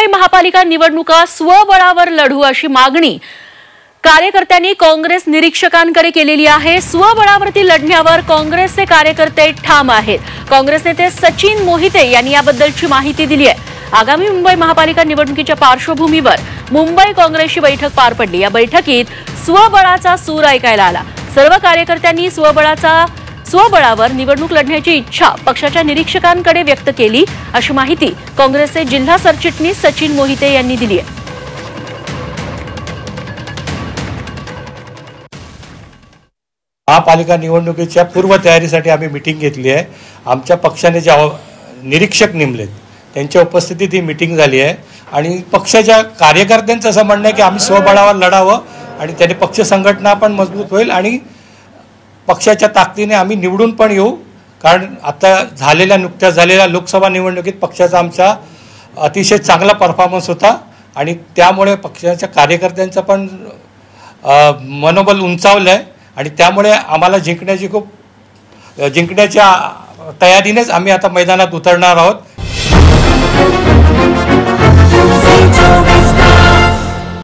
महापालिका निवडणुका स्वबळावर लढू अशी मागणी कार्यकर्त्यांनी काँग्रेस निरीक्षकांकडे केलेली आहे। स्वबळावरती लढण्यावर काँग्रेसचे कार्यकर्ते ठाम आहेत। काँग्रेस नेते सचिन मोहिते यांनी याबद्दलची माहिती दिली आहे। आगामी मुंबई महापालिका निवडणुकीच्या पार्श्वभूमीवर मुंबई काँग्रेसची बैठक पार पडली। या बैठकीत स्वबळाचा सूर ऐकायला आला। सर्व कार्यकर्त्यांनी स्वबळावर निवडणूक लढण्याची इच्छा पक्षाच्या निरीक्षकांकडे व्यक्त केली अशी माहिती काँग्रेसचे जिल्हा सरचिटणीस सचिन मोहिते यांनी दिली आहे। महापालिका निवडणुकीच्या पूर्वतयारीसाठी आम्ही मीटिंग घेतली आहे। आमच्या पक्षाने जे निरीक्षक नेमलेत त्यांच्या उपस्थितीत ही मीटिंग झाली आहे आणि पक्षाच्या कार्यकर्त्यांचं असं म्हणणं आहे की आम्ही स्वबळावर लढावं आणि त्याने पक्ष संघटना पण मजबूत होईल आणि पक्षाच्या ताकदीने आम्ही निवडून पण येऊ। कारण आता नुकत्याच झालेल्या लोकसभा निवडणुकीत पक्षाचा आमचा अतिशय चांगला परफॉर्मन्स होता आणि त्यामुळे पक्षाच्या कार्यकर्त्यांचं पण मनोबल उंचावलं आहे आणि त्यामुळे आम्हाला जिंकण्याच्या तयारीनेच आम्ही आता मैदानात उतरणार आहोत।